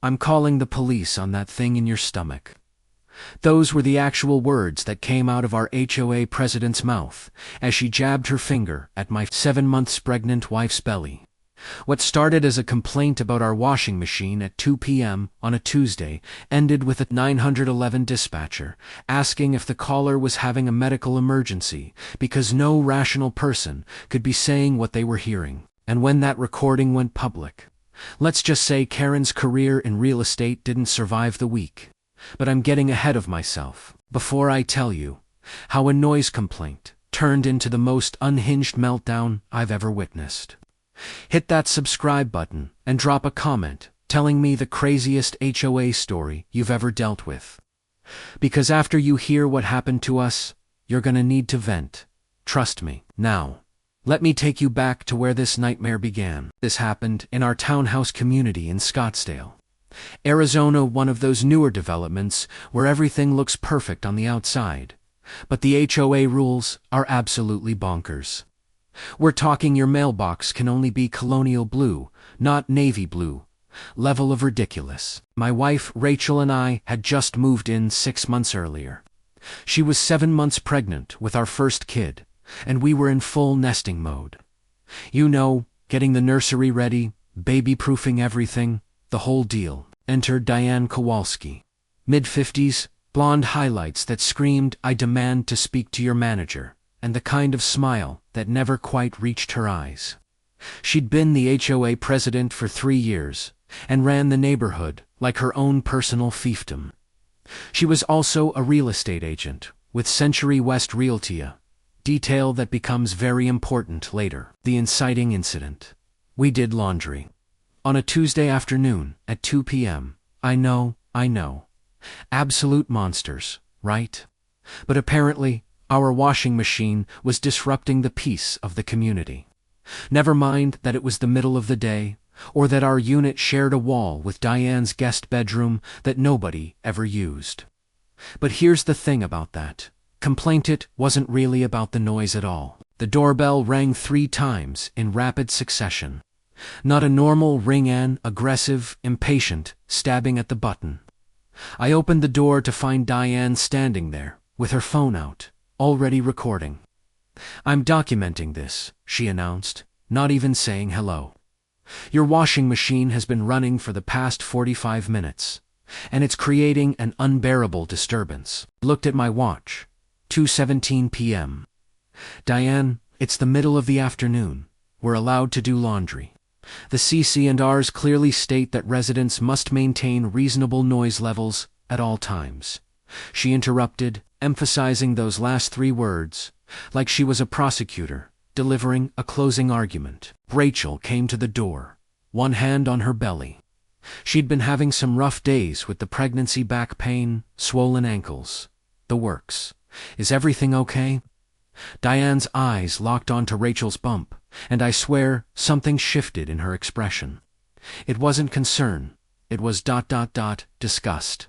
I'm calling the police on that thing in your stomach." Those were the actual words that came out of our HOA president's mouth as she jabbed her finger at my 7 months pregnant wife's belly. What started as a complaint about our washing machine at 2 p.m. on a Tuesday ended with a 911 dispatcher asking if the caller was having a medical emergency because no rational person could be saying what they were hearing. And when that recording went public, let's just say Karen's career in real estate didn't survive the week. But I'm getting ahead of myself. Before I tell you how a noise complaint turned into the most unhinged meltdown I've ever witnessed, hit that subscribe button and drop a comment telling me the craziest HOA story you've ever dealt with. Because after you hear what happened to us, you're gonna need to vent. Trust me. Now, let me take you back to where this nightmare began. This happened in our townhouse community in Scottsdale, Arizona, one of those newer developments where everything looks perfect on the outside, but the HOA rules are absolutely bonkers. We're talking your mailbox can only be colonial blue, not navy blue. Level of ridiculous. My wife, Rachel, and I had just moved in 6 months earlier. She was 7 months pregnant with our first kid, and we were in full nesting mode. You know, getting the nursery ready, baby-proofing everything, the whole deal. Enter Diane Kowalski. Mid-50s, blonde highlights that screamed, "I demand to speak to your manager," and the kind of smile that never quite reached her eyes. She'd been the HOA president for 3 years, and ran the neighborhood like her own personal fiefdom. She was also a real estate agent with Century West Realty, detail that becomes very important later. The inciting incident. We did laundry on a Tuesday afternoon at 2 p.m. I know. Absolute monsters, right? But apparently, our washing machine was disrupting the peace of the community. Never mind that it was the middle of the day, or that our unit shared a wall with Diane's guest bedroom that nobody ever used. But here's the thing about that complaint: it wasn't really about the noise at all. The doorbell rang 3 times in rapid succession. Not a normal ring, an aggressive, impatient stabbing at the button. I opened the door to find Diane standing there, with her phone out, already recording. "I'm documenting this," she announced, not even saying hello. "Your washing machine has been running for the past 45 minutes, and it's creating an unbearable disturbance." Looked at my watch. 2:17 p.m. "Diane, it's the middle of the afternoon. We're allowed to do laundry. The CC&Rs clearly state that residents must maintain reasonable noise levels at all times," she interrupted, emphasizing those last 3 words, like she was a prosecutor delivering a closing argument. Rachel came to the door, one hand on her belly. She'd been having some rough days with the pregnancy, back pain, swollen ankles, the works. "Is everything okay?" Diane's eyes locked onto Rachel's bump, and I swear something shifted in her expression. It wasn't concern, it was ... disgust.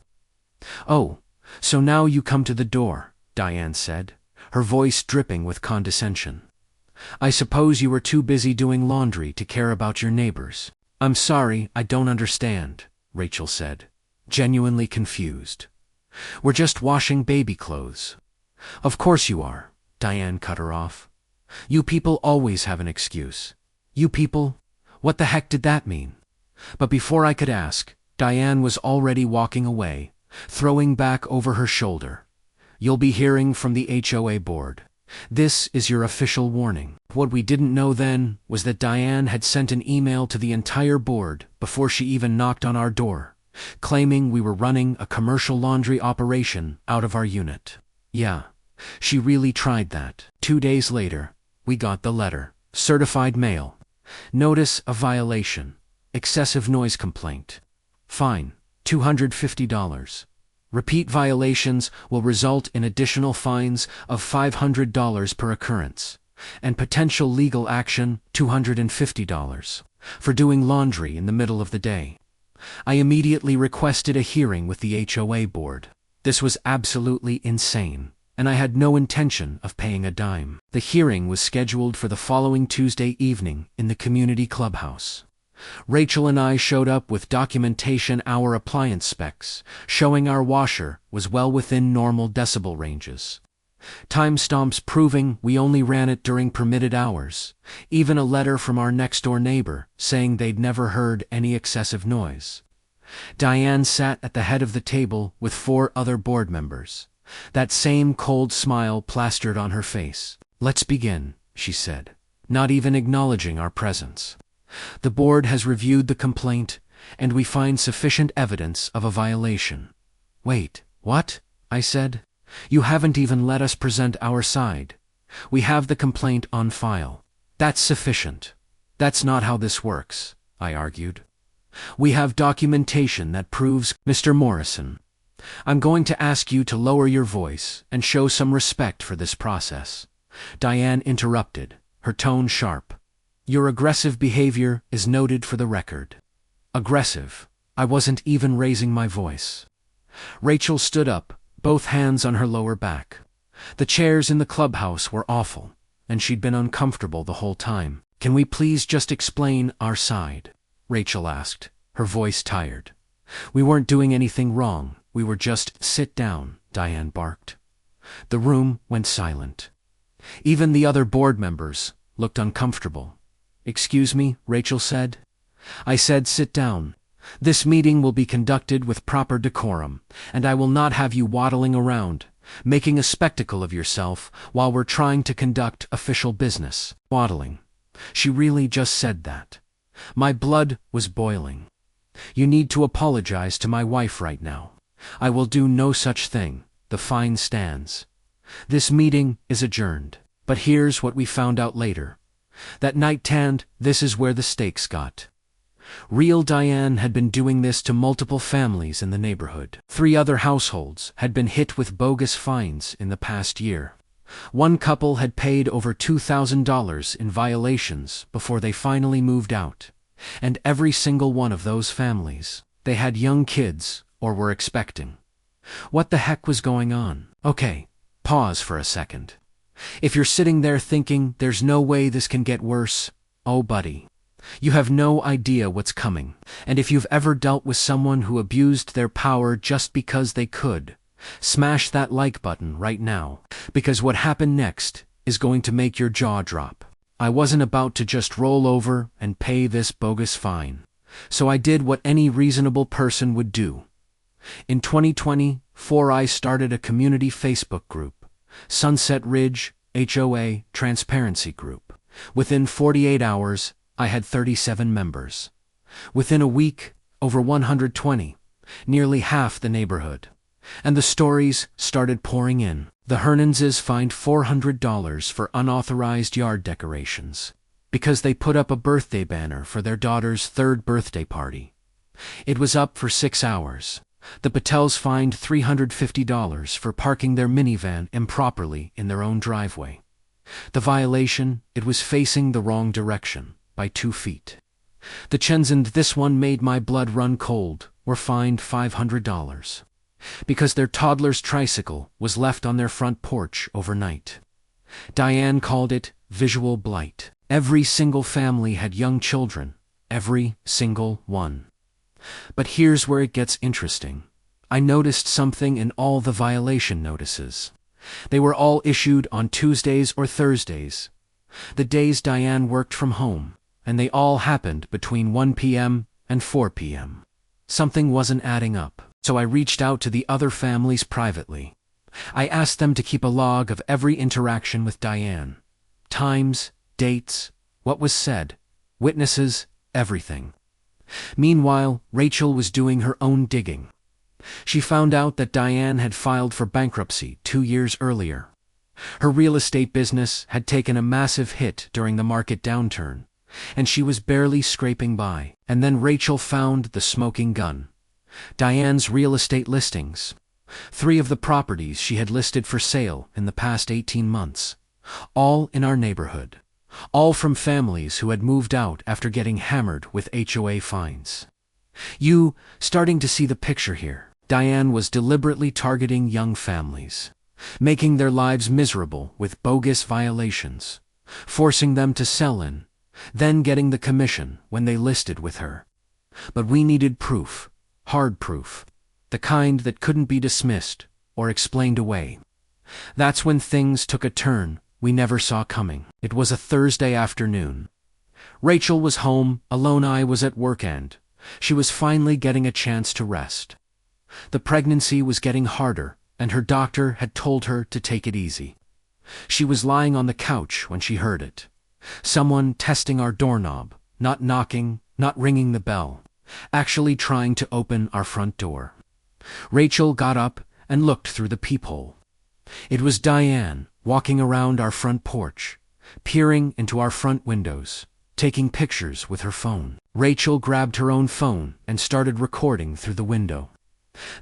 "Oh, so now you come to the door," Diane said, her voice dripping with condescension. "I suppose you were too busy doing laundry to care about your neighbors." "I'm sorry, I don't understand," Rachel said, genuinely confused. "We're just washing baby clothes." "Of course you are," Diane cut her off. "You people always have an excuse." "You people? What the heck did that mean?" But before I could ask, Diane was already walking away, throwing back over her shoulder. "You'll be hearing from the HOA board. This is your official warning." What we didn't know then was that Diane had sent an email to the entire board before she even knocked on our door, claiming we were running a commercial laundry operation out of our unit. Yeah, she really tried that. 2 days later, we got the letter. Certified mail. Notice of violation. Excessive noise complaint. Fine, $250. Repeat violations will result in additional fines of $500 per occurrence, and potential legal action $250 for doing laundry in the middle of the day. I immediately requested a hearing with the HOA board. This was absolutely insane, and I had no intention of paying a dime. The hearing was scheduled for the following Tuesday evening in the community clubhouse. Rachel and I showed up with documentation, our appliance specs, showing our washer was well within normal decibel ranges. Timestamps proving we only ran it during permitted hours. Even a letter from our next-door neighbor saying they'd never heard any excessive noise. Diane sat at the head of the table with 4 other board members. That same cold smile plastered on her face. "Let's begin," she said, not even acknowledging our presence. "The board has reviewed the complaint, and we find sufficient evidence of a violation." "Wait, what?" I said. "You haven't even let us present our side. We have the complaint on file." "That's sufficient. That's not how this works," I argued. "We have documentation that proves—" "Mr. Morrison, I'm going to ask you to lower your voice and show some respect for this process," Diane interrupted, her tone sharp. "Your aggressive behavior is noted for the record." Aggressive? I wasn't even raising my voice. Rachel stood up, both hands on her lower back. The chairs in the clubhouse were awful, and she'd been uncomfortable the whole time. "Can we please just explain our side?" Rachel asked, her voice tired. "We weren't doing anything wrong. We were just—" "Sit down," Diane barked. The room went silent. Even the other board members looked uncomfortable. "Excuse me," Rachel said. I said, "Sit down. This meeting will be conducted with proper decorum, and I will not have you waddling around, making a spectacle of yourself while we're trying to conduct official business." Waddling. She really just said that. My blood was boiling. "You need to apologize to my wife right now." "I will do no such thing. The fine stands." This meeting is adjourned. But here's what we found out later. That night, this is where the stakes got. Real Diane had been doing this to multiple families in the neighborhood. 3 other households had been hit with bogus fines in the past year. One couple had paid over $2,000 in violations before they finally moved out. And every single one of those families, they had young kids or were expecting. What the heck was going on? Okay, pause for a second. If you're sitting there thinking there's no way this can get worse, oh buddy, you have no idea what's coming. And if you've ever dealt with someone who abused their power just because they could, smash that like button right now, because what happened next is going to make your jaw drop. I wasn't about to just roll over and pay this bogus fine, so I did what any reasonable person would do. In 2024, I started a community Facebook group, Sunset Ridge HOA Transparency Group. Within 48 hours, I had 37 members. Within a week, over 120, nearly half the neighborhood. And the stories started pouring in. The Hernanses fined $400 for unauthorized yard decorations because they put up a birthday banner for their daughter's 3rd birthday party. It was up for 6 hours. The Patels fined $350 for parking their minivan improperly in their own driveway. The violation, it was facing the wrong direction by 2 feet. The Chens, and this one made my blood run cold, were fined $500 because their toddler's tricycle was left on their front porch overnight. Diane called it visual blight. Every single family had young children, every single one. But here's where it gets interesting. I noticed something in all the violation notices. They were all issued on Tuesdays or Thursdays, the days Diane worked from home, and they all happened between 1 p.m. and 4 p.m. Something wasn't adding up, so I reached out to the other families privately. I asked them to keep a log of every interaction with Diane. Times, dates, what was said, witnesses, everything. Meanwhile, Rachel was doing her own digging. She found out that Diane had filed for bankruptcy 2 years earlier. Her real estate business had taken a massive hit during the market downturn, and she was barely scraping by. And then Rachel found the smoking gun. Diane's real estate listings. 3 of the properties she had listed for sale in the past 18 months. All in our neighborhood. All from families who had moved out after getting hammered with HOA fines. You starting to see the picture here. Diane was deliberately targeting young families, making their lives miserable with bogus violations, forcing them to sell in, then getting the commission when they listed with her. But we needed proof, hard proof, the kind that couldn't be dismissed or explained away. That's when things took a turn we never saw coming. It was a Thursday afternoon. Rachel was home alone. I was at work and she was finally getting a chance to rest. The pregnancy was getting harder and her doctor had told her to take it easy. She was lying on the couch when she heard it. Someone testing our doorknob, not knocking, not ringing the bell, actually trying to open our front door. Rachel got up and looked through the peephole. It was Diane walking around our front porch, peering into our front windows, taking pictures with her phone. Rachel grabbed her own phone and started recording through the window.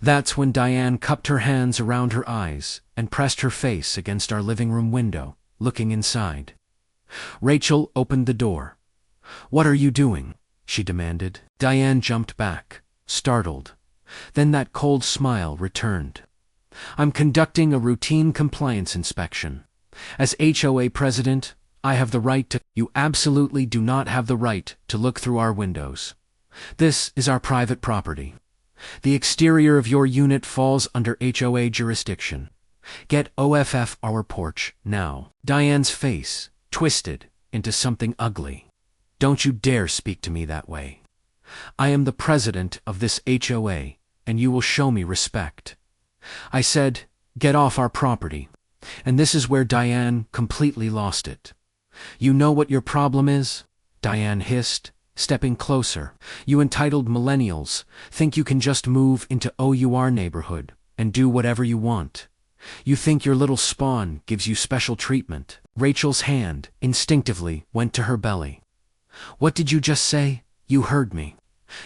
That's when Diane cupped her hands around her eyes and pressed her face against our living room window, looking inside. Rachel opened the door. "What are you doing?" she demanded. Diane jumped back, startled. Then that cold smile returned. "I'm conducting a routine compliance inspection. As HOA president, I have the right to—" "You absolutely do not have the right to look through our windows. This is our private property. The exterior of your unit falls under HOA jurisdiction. Get off our porch now." Diane's face twisted into something ugly. "Don't you dare speak to me that way. I am the president of this HOA, and you will show me respect." I said, "Get off our property." And this is where Diane completely lost it. "You know what your problem is?" Diane hissed, stepping closer. "You entitled millennials think you can just move into our neighborhood and do whatever you want. You think your little spawn gives you special treatment." Rachel's hand instinctively went to her belly. "What did you just say?" "You heard me.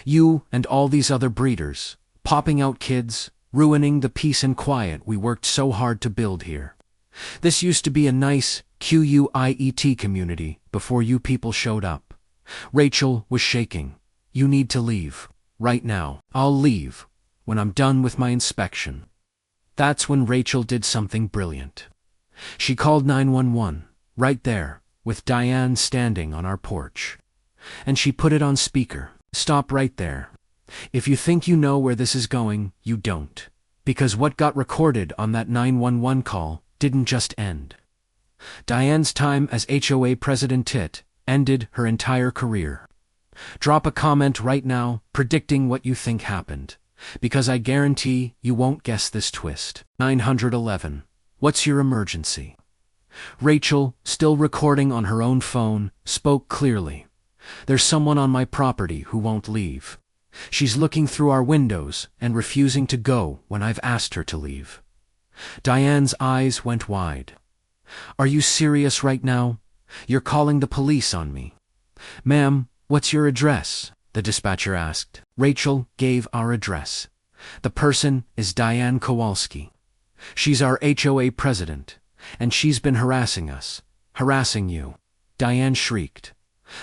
You and all these other breeders, popping out kids, ruining the peace and quiet we worked so hard to build here. This used to be a nice, quiet community before you people showed up." Rachel was shaking. "You need to leave. Right now." "I'll leave when I'm done with my inspection." That's when Rachel did something brilliant. She called 911, right there, with Diane standing on our porch. And she put it on speaker. "Stop right there. If you think you know where this is going, you don't. Because what got recorded on that 911 call didn't just end. Diane's time as HOA president ended her entire career. Drop a comment right now predicting what you think happened, because I guarantee you won't guess this twist." 911. "What's your emergency?" Rachel, still recording on her own phone, spoke clearly. "There's someone on my property who won't leave. She's looking through our windows and refusing to go when I've asked her to leave." Diane's eyes went wide. "Are you serious right now? You're calling the police on me." "Ma'am, what's your address?" the dispatcher asked. Rachel gave our address. "The person is Diane Kowalski. She's our HOA president, and she's been harassing us. Harassing you." Diane shrieked.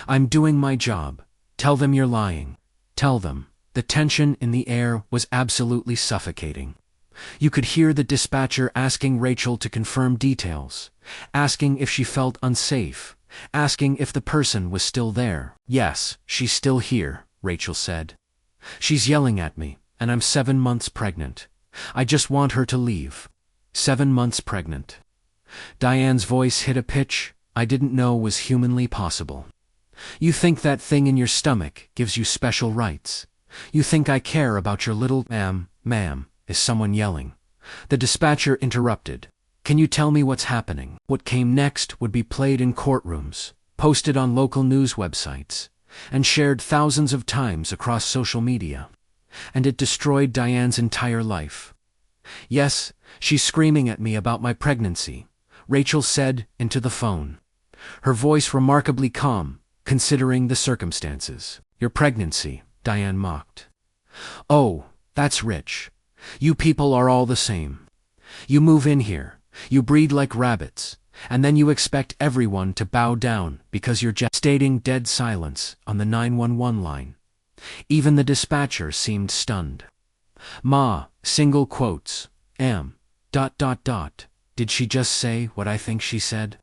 "I'm doing my job. Tell them you're lying. Tell them." The tension in the air was absolutely suffocating. You could hear the dispatcher asking Rachel to confirm details, asking if she felt unsafe, asking if the person was still there. "Yes, she's still here," Rachel said. "She's yelling at me, and I'm 7 months pregnant. I just want her to leave." 7 months pregnant. Diane's voice hit a pitch I didn't know was humanly possible. "You think that thing in your stomach gives you special rights? You think I care about your little—" Ma'am, is someone yelling. The dispatcher interrupted. "Can you tell me what's happening?" What came next would be played in courtrooms, posted on local news websites, and shared thousands of times across social media. And it destroyed Diane's entire life. "Yes, she's screaming at me about my pregnancy," Rachel said into the phone. Her voice remarkably calm, considering the circumstances. "Your pregnancy," Diane mocked. "Oh, that's rich. You people are all the same. You move in here, you breed like rabbits, and then you expect everyone to bow down because you're just—" Stating dead silence on the 911 line. Even the dispatcher seemed stunned. "Ma, single quotes, did she just say what I think she said?"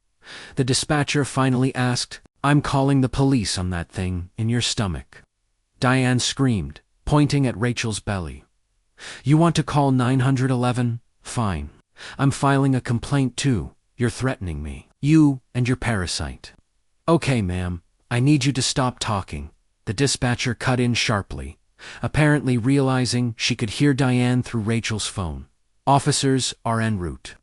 The dispatcher finally asked, I'm calling the police on that thing in your stomach." Diane screamed, pointing at Rachel's belly. "You want to call 911? Fine. I'm filing a complaint too. You're threatening me. You and your parasite." "Okay, ma'am. I need you to stop talking," the dispatcher cut in sharply, apparently realizing she could hear Diane through Rachel's phone. "Officers are en route."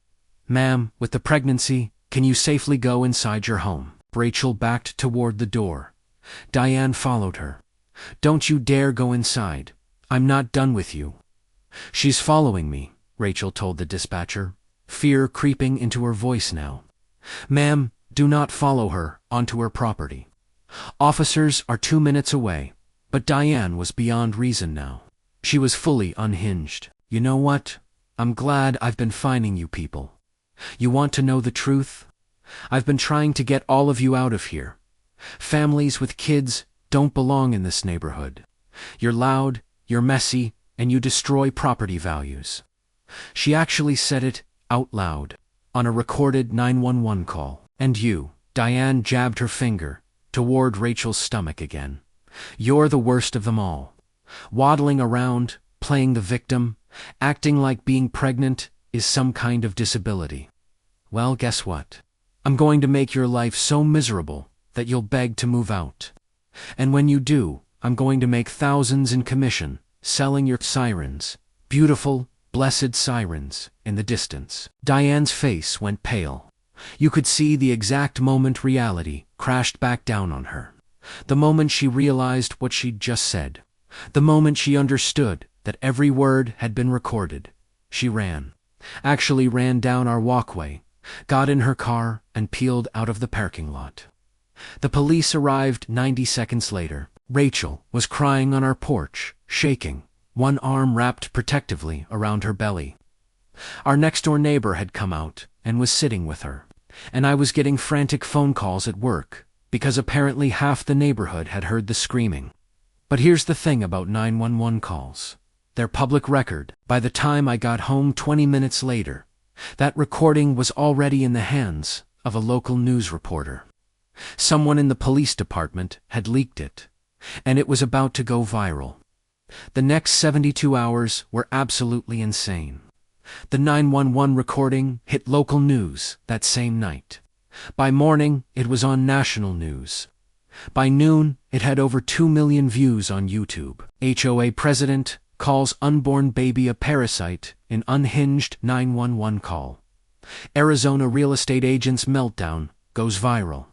"Ma'am, with the pregnancy, can you safely go inside your home?" Rachel backed toward the door. Diane followed her. "Don't you dare go inside. I'm not done with you." "She's following me," Rachel told the dispatcher, fear creeping into her voice now. "Ma'am, do not follow her onto her property. Officers are 2 minutes away." But Diane was beyond reason now. She was fully unhinged. "You know what? I'm glad I've been finding you people. You want to know the truth? I've been trying to get all of you out of here. Families with kids don't belong in this neighborhood. You're loud, you're messy, and you destroy property values." She actually said it out loud on a recorded 911 call. "And you," Diane jabbed her finger toward Rachel's stomach again. "You're the worst of them all. Waddling around, playing the victim, acting like being pregnant is some kind of disability. Well, guess what? I'm going to make your life so miserable that you'll beg to move out. And when you do, I'm going to make thousands in commission selling your sirens, beautiful, blessed sirens, in the distance." Diane's face went pale. You could see the exact moment reality crashed back down on her. The moment she realized what she'd just said. The moment she understood that every word had been recorded. She ran. Actually ran down our walkway, got in her car, and peeled out of the parking lot. The police arrived 90 seconds later. Rachel was crying on our porch, shaking, one arm wrapped protectively around her belly. Our next-door neighbor had come out and was sitting with her, and I was getting frantic phone calls at work, because apparently half the neighborhood had heard the screaming. But here's the thing about 911 calls. They're public record. By the time I got home 20 minutes later, that recording was already in the hands of a local news reporter. Someone in the police department had leaked it, and it was about to go viral. The next 72 hours were absolutely insane. The 911 recording hit local news that same night. By morning, it was on national news. By noon, it had over 2 million views on YouTube. HOA president calls unborn baby a parasite in unhinged 911 call. Arizona real estate agent's meltdown goes viral.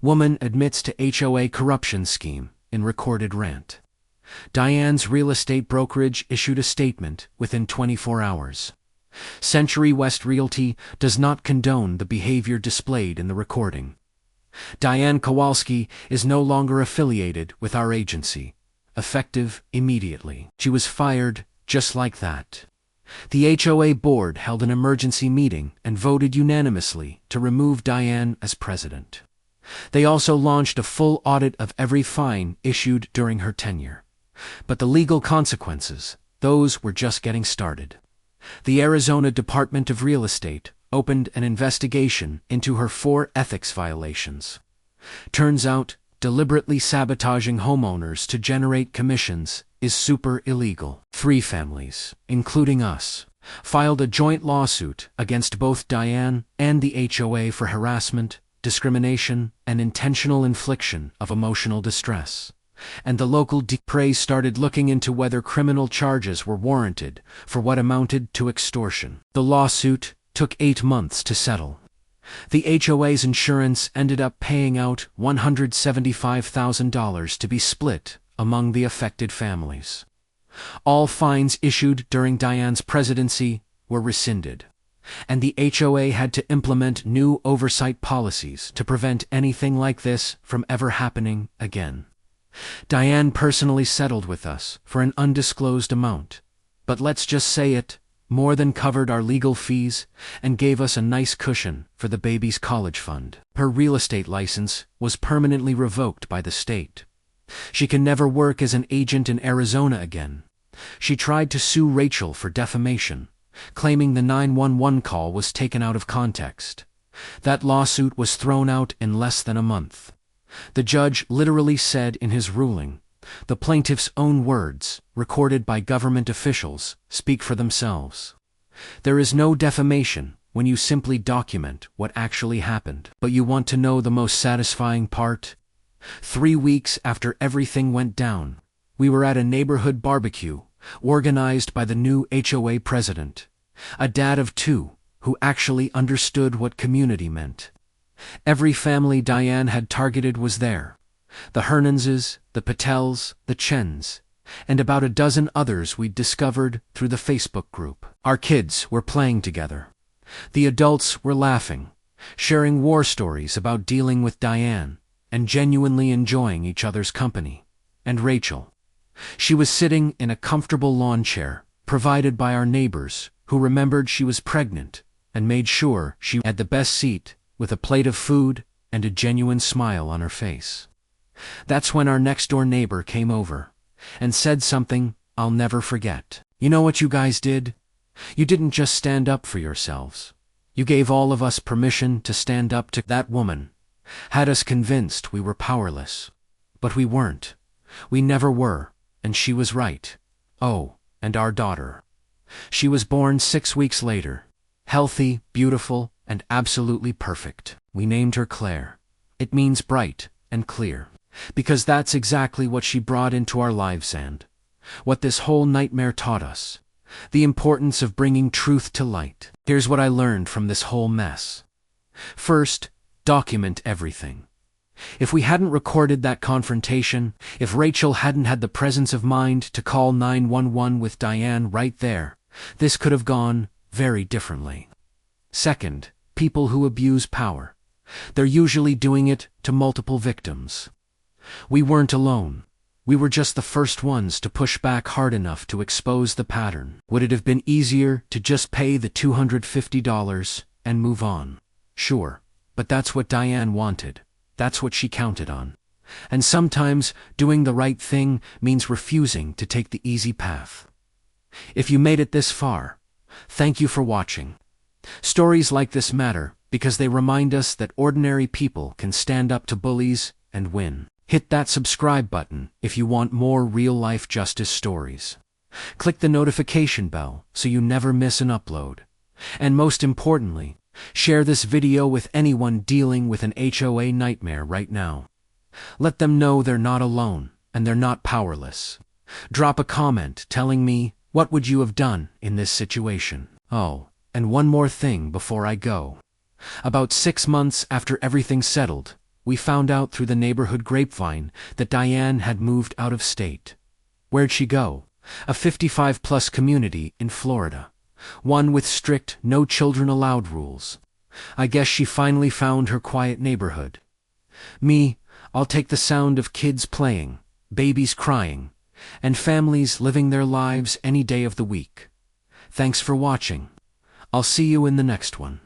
Woman admits to HOA corruption scheme in recorded rant. Diane's real estate brokerage issued a statement within 24 hours. Century West Realty does not condone the behavior displayed in the recording. Diane Kowalski is no longer affiliated with our agency, effective immediately. She was fired just like that. The HOA board held an emergency meeting and voted unanimously to remove Diane as president. They also launched a full audit of every fine issued during her tenure. But the legal consequences, those were just getting started. The Arizona Department of Real Estate opened an investigation into her 4 ethics violations. Turns out, deliberately sabotaging homeowners to generate commissions is super illegal. 3 families, including us, filed a joint lawsuit against both Diane and the HOA for harassment, discrimination, and intentional infliction of emotional distress. And the local DPRA started looking into whether criminal charges were warranted for what amounted to extortion. The lawsuit took 8 months to settle. The HOA's insurance ended up paying out $175,000 to be split among the affected families. All fines issued during Diane's presidency were rescinded, and the HOA had to implement new oversight policies to prevent anything like this from ever happening again. Diane personally settled with us for an undisclosed amount, but let's just say it more than covered our legal fees and gave us a nice cushion for the baby's college fund. Her real estate license was permanently revoked by the state. She can never work as an agent in Arizona again. She tried to sue Rachel for defamation, claiming the 911 call was taken out of context. That lawsuit was thrown out in less than a month. The judge literally said in his ruling, "The plaintiff's own words, recorded by government officials, speak for themselves. There is no defamation when you simply document what actually happened." But you want to know the most satisfying part? 3 weeks after everything went down, we were at a neighborhood barbecue organized by the new HOA president, a dad of 2 who actually understood what community meant. Every family Diane had targeted was there. The Hernanses, the Patels, the Chens, and about a dozen others we'd discovered through the Facebook group. Our kids were playing together. The adults were laughing, sharing war stories about dealing with Diane, and genuinely enjoying each other's company. And Rachel. She was sitting in a comfortable lawn chair, provided by our neighbors, who remembered she was pregnant and made sure she had the best seat, with a plate of food and a genuine smile on her face. That's when our next-door neighbor came over and said something I'll never forget. "You know what you guys did? You didn't just stand up for yourselves. You gave all of us permission to stand up to that woman. Had us convinced we were powerless. But we weren't. We never were, and she was right. Oh, and our daughter. She was born 6 weeks later. Healthy, beautiful, and absolutely perfect. We named her Claire. It means bright and clear. Because that's exactly what she brought into our lives and what this whole nightmare taught us. The importance of bringing truth to light. Here's what I learned from this whole mess. First, document everything. If we hadn't recorded that confrontation, if Rachel hadn't had the presence of mind to call 911 with Diane right there, this could have gone very differently. Second, people who abuse power. They're usually doing it to multiple victims. We weren't alone. We were just the first ones to push back hard enough to expose the pattern. Would it have been easier to just pay the $250 and move on? Sure, but that's what Diane wanted. That's what she counted on. And sometimes doing the right thing means refusing to take the easy path. If you made it this far, thank you for watching. Stories like this matter because they remind us that ordinary people can stand up to bullies and win. Hit that subscribe button if you want more real-life justice stories. Click the notification bell so you never miss an upload. And most importantly, share this video with anyone dealing with an HOA nightmare right now. Let them know they're not alone and they're not powerless. Drop a comment telling me, what would you have done in this situation? Oh, and one more thing before I go. About 6 months after everything settled, we found out through the neighborhood grapevine that Diane had moved out of state. Where'd she go? A 55-plus community in Florida. One with strict no children allowed rules. I guess she finally found her quiet neighborhood. Me, I'll take the sound of kids playing, babies crying, and families living their lives any day of the week. Thanks for watching. I'll see you in the next one.